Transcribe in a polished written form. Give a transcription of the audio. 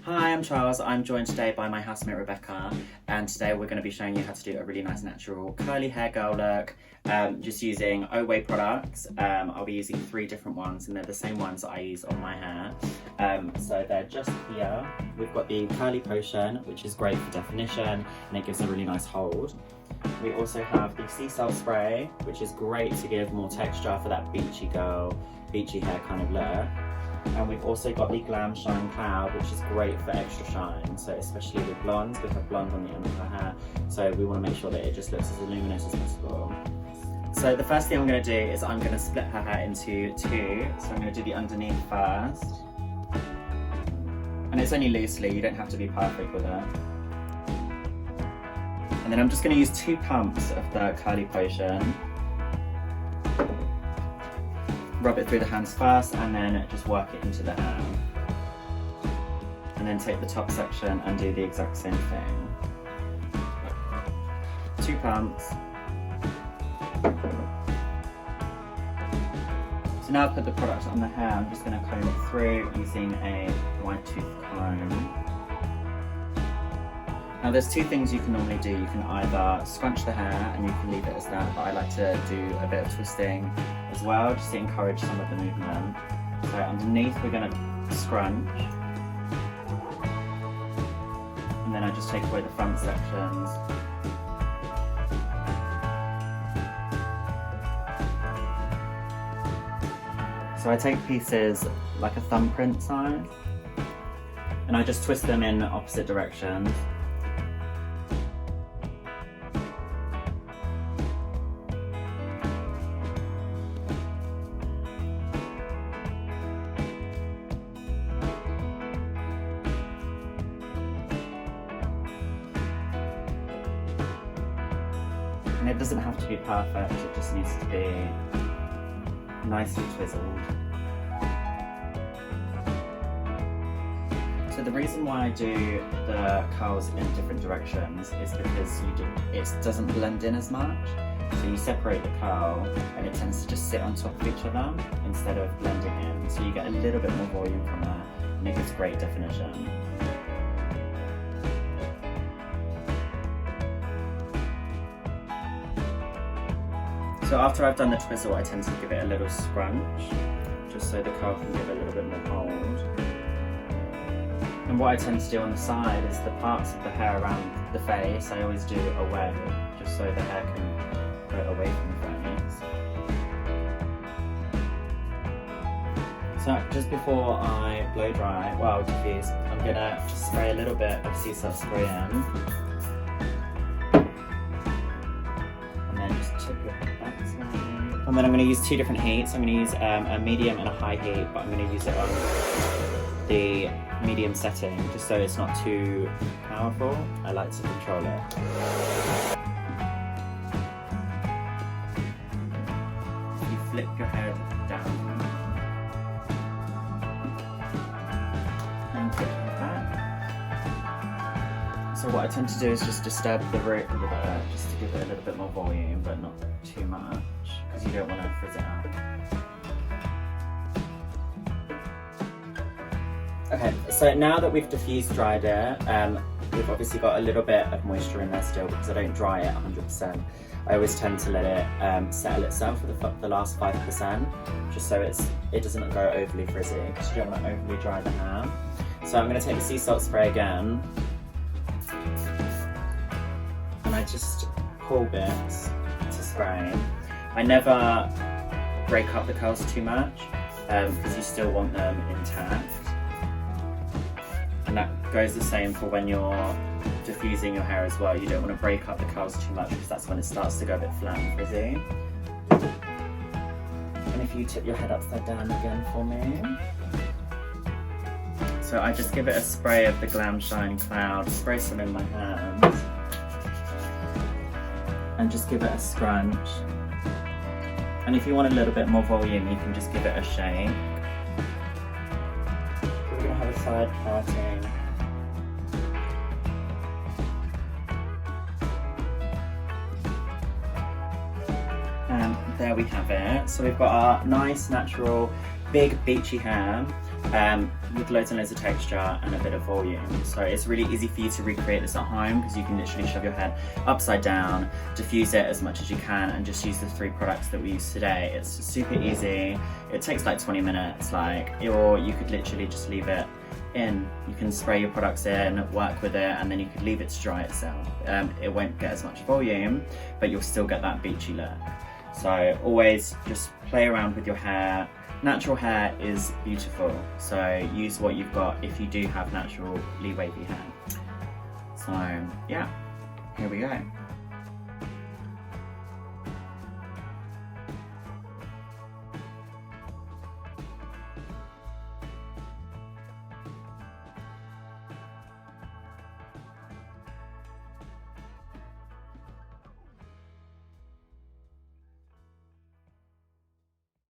Hi, I'm Charles. I'm joined today by my housemate Rebecca, and today we're going to be showing you how to do a really nice natural curly hair girl look, just using OWAY products. I'll be using 3 different ones, and they're the same ones that I use on my hair. So they're just here. We've got the curly potion, which is great for definition, and it gives a really nice hold. We also have the sea salt spray, which is great to give more texture for that beachy hair kind of look. And we've also got the Glamshine Cloud, which is great for extra shine, so especially with blondes. We have blonde on the end of her hair, so we want to make sure that it just looks as luminous as possible. So the first thing I'm going to do is I'm going to split her hair into 2. So I'm going to do the underneath first. And it's only loosely, you don't have to be perfect with it. And then I'm just going to use 2 pumps of the curly potion. Rub it through the hands first and then just work it into the hair. And then take the top section and do the exact same thing. 2 pumps. So now I've put the product on the hair, I'm just going to comb it through using a wide tooth comb. Now there's 2 things you can normally do. You can either scrunch the hair and you can leave it as that, but I like to do a bit of twisting as well, just to encourage some of the movement. So underneath we're going to scrunch, and then I just take away the front sections. So I take pieces like a thumbprint size, and I just twist them in opposite directions. And it doesn't have to be perfect, it just needs to be nicely twizzled. So the reason why I do the curls in different directions is because it doesn't blend in as much. So you separate the curl and it tends to just sit on top of each other instead of blending in. So you get a little bit more volume from that, and it gives great definition. So after I've done the twizzle, I tend to give it a little scrunch, just so the curl can give a little bit more hold. And what I tend to do on the side is the parts of the hair around the face, I always do away, just so the hair can go away from the face. So just before I blow dry, diffuse, I'm gonna just spray a little bit of sea salt spray in. And then I'm going to use 2 different heats. I'm going to use a medium and a high heat, but I'm going to use it on the medium setting, just so it's not too powerful. I like to control it. You flip your head down and flip it back. So what I tend to do is just disturb the root a little bit, just to give it a little bit more volume, but not too much, because you don't want to frizz it out. Okay, so now that we've dried it, we've obviously got a little bit of moisture in there still, because I don't dry it 100%. I always tend to let it settle itself for the last 5%, just so it doesn't go overly frizzy, because you don't want to overly dry the hair. So I'm going to take the sea salt spray again, and I just pull bits to spray. I never break up the curls too much, because you still want them intact. And that goes the same for when you're diffusing your hair as well. You don't want to break up the curls too much, because that's when it starts to go a bit flat and frizzy. And if you tip your head upside down again for me. So I just give it a spray of the Glamshine Cloud, spray some in my hands, and just give it a scrunch. And if you want a little bit more volume, you can just give it a shake. We're going to have a side parting. And there we have it. So we've got our nice, natural, big, beachy hair. with loads and loads of texture and a bit of volume. So it's really easy for you to recreate this at home because you can literally shove your hair upside down, diffuse it as much as you can, and just use the 3 products that we use today. It's super easy. It takes like 20 minutes, or you could literally just leave it in. You can spray your products in, work with it, and then you could leave it to dry itself. It won't get as much volume, but you'll still get that beachy look. So always just play around with your hair. Natural hair is beautiful, so use what you've got if you do have naturally wavy hair. So yeah, here we go.